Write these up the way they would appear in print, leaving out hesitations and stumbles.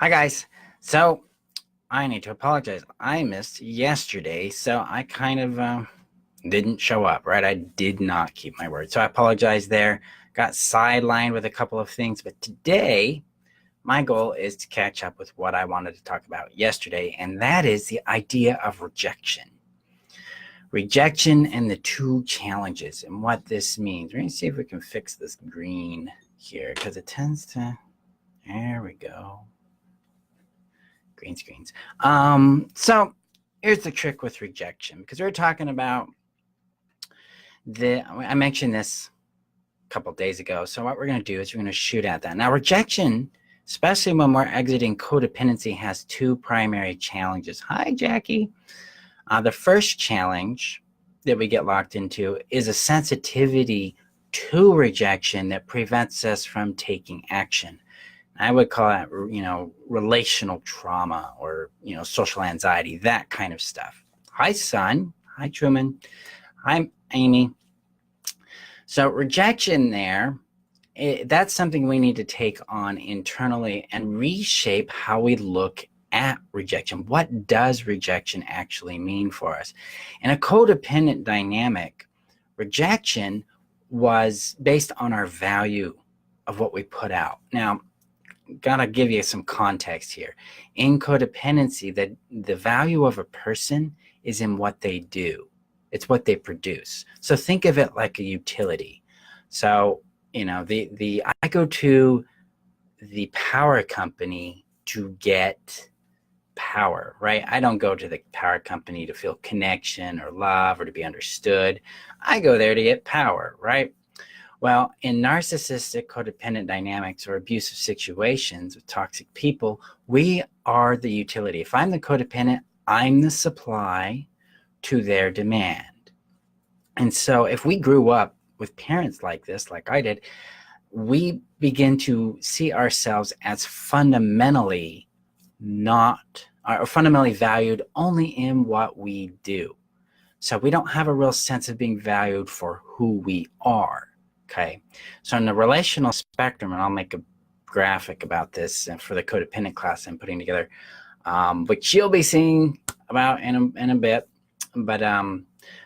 Hi guys. So I need to apologize. I missed yesterday, so I kind of didn't show up, right? I did not keep my word. So I apologize there. Got sidelined with a couple of things, but today my goal is to catch up with what I wanted to talk about yesterday, and that is the idea of rejection. Rejection and the two challenges and what this means. We're going to see if we can fix this green here because it tends to, there we go. Green screens. So here's the trick with rejection, because we're talking about I mentioned this a couple days ago. So what we're going to do is we're going to shoot at that. Now, rejection, especially when we're exiting codependency, has two primary challenges. Hi, Jackie. The first challenge that we get locked into is a sensitivity to rejection that prevents us from taking action. I would call that, relational trauma or, social anxiety, that kind of stuff. Hi, son. Hi, Truman. Hi, Amy. So rejection that's something we need to take on internally and reshape how we look at rejection. What does rejection actually mean for us? In a codependent dynamic, rejection was based on our value of what we put out. Now, gotta give you some context here. In codependency, the value of a person is in what they do. It's what they produce. So think of it like a utility. So, I go to the power company to get power, right? I don't go to the power company to feel connection or love or to be understood. I go there to get power, right? Well, in narcissistic codependent dynamics or abusive situations with toxic people, we are the utility. If I'm the codependent, I'm the supply to their demand. And so if we grew up with parents like this, like I did, we begin to see ourselves as fundamentally valued only in what we do. So we don't have a real sense of being valued for who we are. Okay, so in the relational spectrum, and I'll make a graphic about this for the codependent class I'm putting together, which you'll be seeing about in a bit. But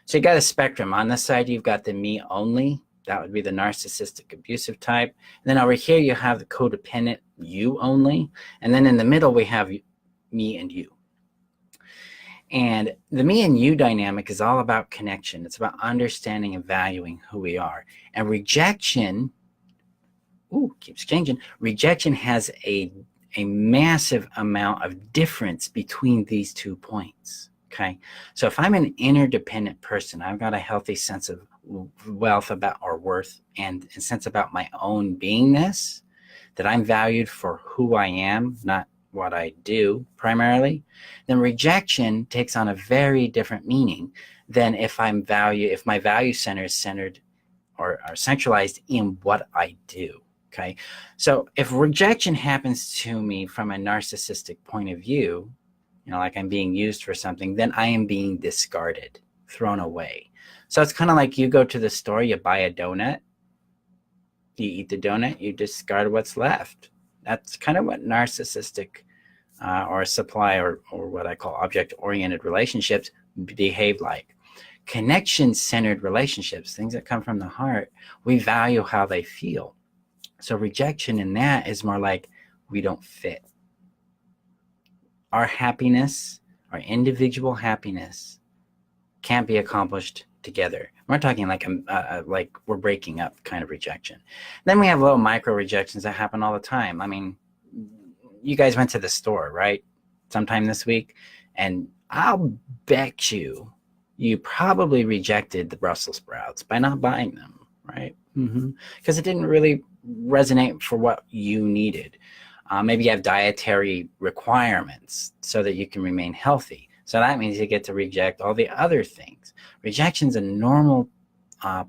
so you got a spectrum. On this side, you've got the me only. That would be the narcissistic abusive type. And then over here, you have the codependent you only. And then in the middle, we have me and you. And the me and you dynamic is all about connection. It's about understanding and valuing who we are. And rejection, keeps changing. Rejection has a massive amount of difference between these 2 points. Okay. So if I'm an interdependent person, I've got a healthy sense of wealth about or worth and a sense about my own beingness, that I'm valued for who I am, not what I do primarily, then rejection takes on a very different meaning than if my value center is centered or centralized in what I do. Okay. So if rejection happens to me from a narcissistic point of view, like I'm being used for something, then I am being discarded, thrown away. So it's kind of like you go to the store, you buy a donut, you eat the donut, you discard what's left. That's kind of what narcissistic or supply or what I call object-oriented relationships behave like. Connection-centered relationships, things that come from the heart, we value how they feel. So rejection in that is more like we don't fit. Our happiness, our individual happiness, can't be accomplished together. We're talking like we're breaking up kind of rejection. Then we have little micro rejections that happen all the time. I mean, you guys went to the store, right? Sometime this week, and I'll bet you probably rejected the Brussels sprouts by not buying them, right? Because it didn't really resonate for what you needed. Maybe you have dietary requirements so that you can remain healthy. So that means you get to reject all the other things. Rejection is a normal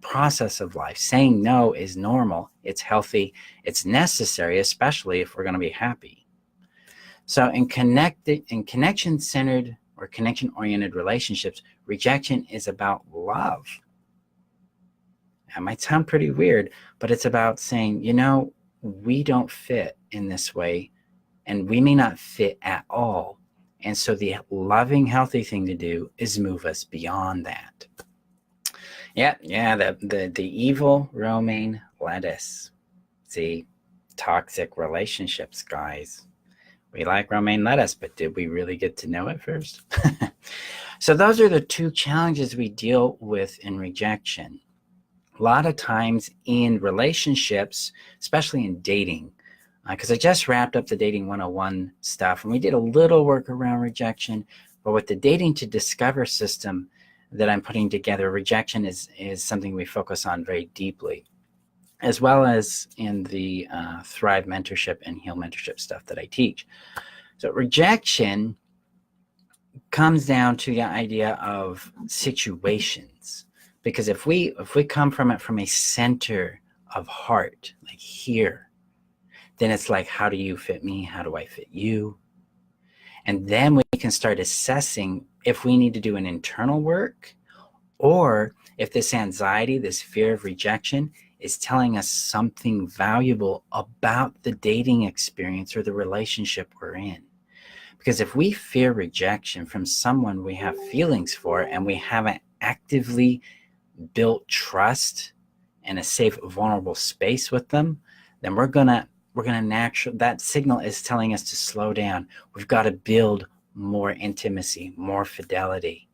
process of life. Saying no is normal. It's healthy. It's necessary, especially if we're going to be happy. So in connection-centered or connection-oriented relationships, rejection is about love. That might sound pretty weird, but it's about saying, we don't fit in this way. and we may not fit at all. And so the loving, healthy thing to do is move us beyond that. Yeah, the evil romaine lettuce. See, toxic relationships, guys. We like romaine lettuce, but did we really get to know it first? So those are the two challenges we deal with in rejection. A lot of times in relationships, especially in dating, because I just wrapped up the Dating 101 stuff, and we did a little work around rejection, but with the Dating to Discover system that I'm putting together, rejection is something we focus on very deeply, as well as in the Thrive mentorship and Heal mentorship stuff that I teach. So rejection comes down to the idea of situations, because if we come from it from a center of heart, like here, then it's like, how do you fit me? How do I fit you? And then we can start assessing if we need to do an internal work, or if this anxiety, this fear of rejection is telling us something valuable about the dating experience or the relationship we're in. Because if we fear rejection from someone we have feelings for and we haven't actively built trust and a safe, vulnerable space with them, then we're gonna naturally, that signal is telling us to slow down. We've got to build more intimacy, more fidelity,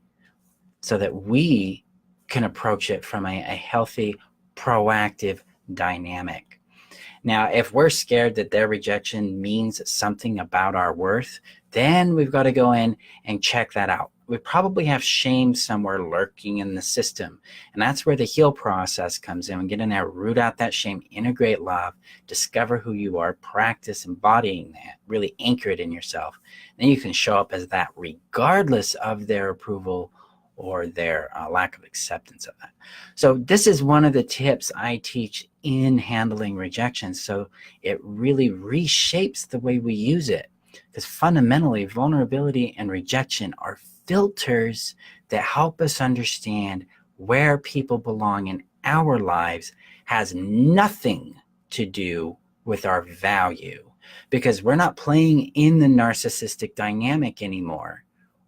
so that we can approach it from a healthy, proactive dynamic. Now, if we're scared that their rejection means something about our worth, then we've got to go in and check that out. We probably have shame somewhere lurking in the system. And that's where the heal process comes in. We get in there, root out that shame, integrate love, discover who you are, practice embodying that, really anchor it in yourself. Then you can show up as that regardless of their approval or their lack of acceptance of that. So this is one of the tips I teach in handling rejection. So it really reshapes the way we use it. Because fundamentally, vulnerability and rejection are filters that help us understand where people belong in our lives has nothing to do with our value. Because we're not playing in the narcissistic dynamic anymore.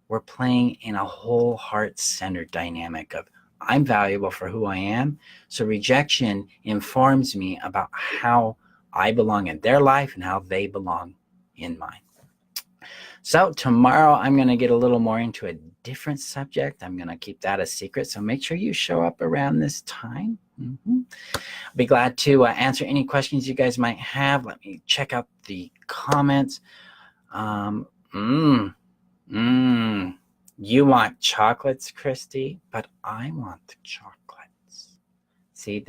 We're playing in a whole heart-centered dynamic of I'm valuable for who I am. So rejection informs me about how I belong in their life and how they belong in mine. So tomorrow I'm going to get a little more into a different subject. I'm going to keep that a secret. So make sure you show up around this time. I'll be glad to answer any questions you guys might have. Let me check out the comments. You want chocolates, Christy, but I want the chocolates. See,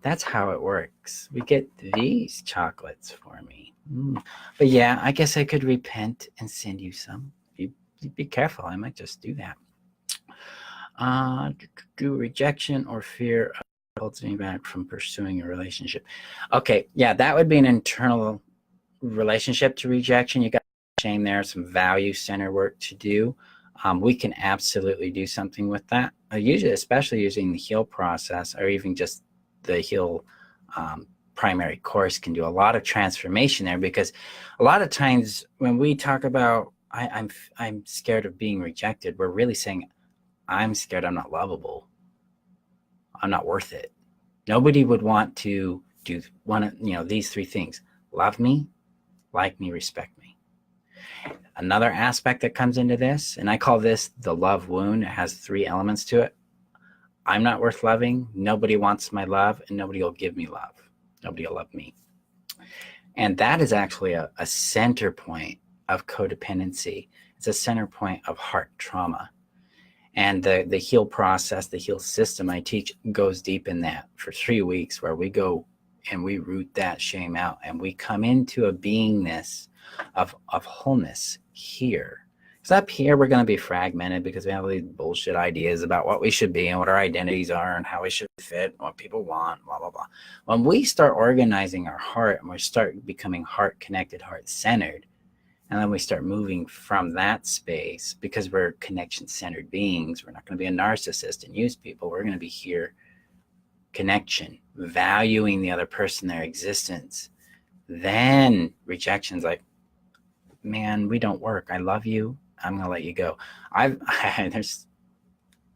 that's how it works. We get these chocolates for me. But yeah, I guess I could repent and send you some. You be careful. I might just do that. Do rejection or fear holds me back from pursuing a relationship? Okay, yeah, that would be an internal relationship to rejection. You got shame there, some value center work to do. We can absolutely do something with that. Usually, especially using the heal process or even just the heal primary course can do a lot of transformation there, because a lot of times when we talk about I'm scared of being rejected, we're really saying I'm scared I'm not lovable. I'm not worth it. Nobody would want to do these three things: love me, like me, respect me. Another aspect that comes into this, and I call this the love wound. It has three elements to it. I'm not worth loving. Nobody wants my love, and nobody will give me love. Nobody will love me. And that is actually a center point of codependency. It's a center point of heart trauma. And the heal process, the heal system I teach goes deep in that for 3 weeks, where we go and we root that shame out and we come into a beingness of wholeness here. Because up here, we're going to be fragmented because we have all these bullshit ideas about what we should be and what our identities are and how we should fit and what people want, blah, blah, blah. When we start organizing our heart and we start becoming heart-connected, heart-centered, and then we start moving from that space, because we're connection-centered beings, we're not going to be a narcissist and use people. We're going to be here, connection, valuing the other person, their existence. Then rejection's like, man, we don't work. I love you. I'm gonna let you go. There's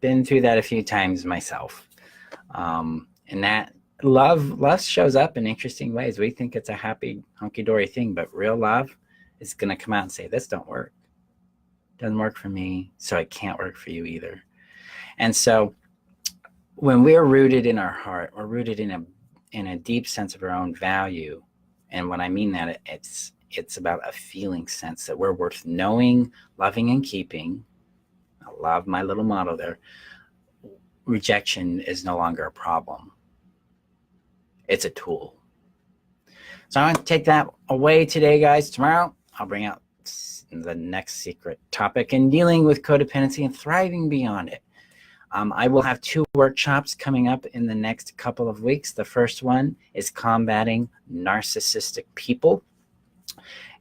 been through that a few times myself, and that love shows up in interesting ways. We think it's a happy hunky-dory thing, but real love is gonna come out and say, this don't work. Doesn't work for me, so it can't work for you either. And so when we're rooted in our heart, we're rooted in a deep sense of our own value. And when I mean that, it's about a feeling sense that we're worth knowing, loving, and keeping. I love my little motto there. Rejection is no longer a problem. It's a tool. So I'm going to take that away today, guys. Tomorrow, I'll bring out the next secret topic in dealing with codependency and thriving beyond it. I will have 2 workshops coming up in the next couple of weeks. The first one is combating narcissistic people.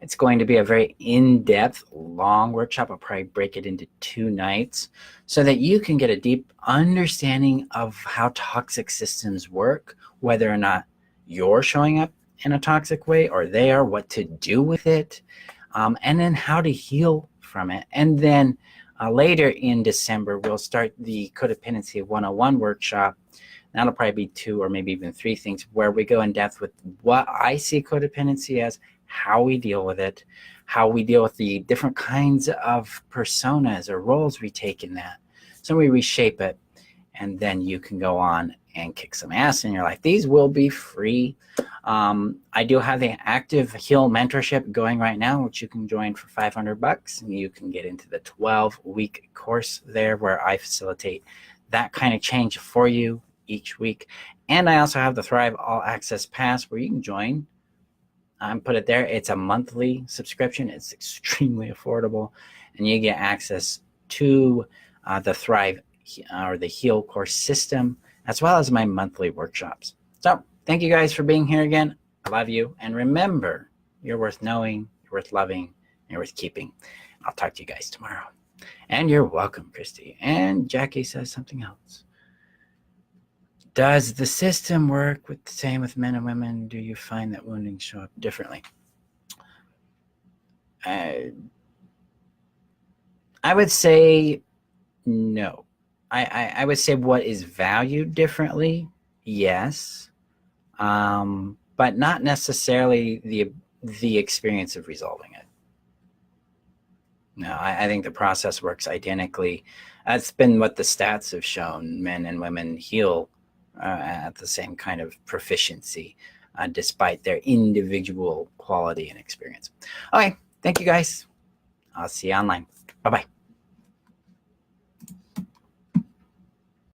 It's going to be a very in-depth, long workshop. I'll probably break it into 2 nights so that you can get a deep understanding of how toxic systems work, whether or not you're showing up in a toxic way or they are, what to do with it, and then how to heal from it. And then later in December, we'll start the Codependency 101 workshop. That'll probably be 2 or maybe even 3 things where we go in depth with what I see codependency as, how we deal with it, how we deal with the different kinds of personas or roles we take in that. So we reshape it, and then you can go on and kick some ass in your life. These will be free. I do have the active Heal mentorship going right now, which you can join for $500, and you can get into the 12-week course there where I facilitate that kind of change for you each week. And I also have the Thrive All Access Pass where you can join. Put it there. It's a monthly subscription. It's extremely affordable, and you get access to the Thrive or the Heal course system, as well as my monthly workshops. So thank you guys for being here again. I love you. And remember, you're worth knowing, you're worth loving, and you're worth keeping. I'll talk to you guys tomorrow. And you're welcome, Christy. And Jackie says something else. Does the system work with the same with men and women? Do you find that wounding show up differently? I would say no. I would say what is valued differently, yes, but not necessarily the experience of resolving it. No, I think the process works identically. That's been what the stats have shown. Men and women heal at the same kind of proficiency, despite their individual quality and experience. Okay, thank you guys. I'll see you online. Bye-bye.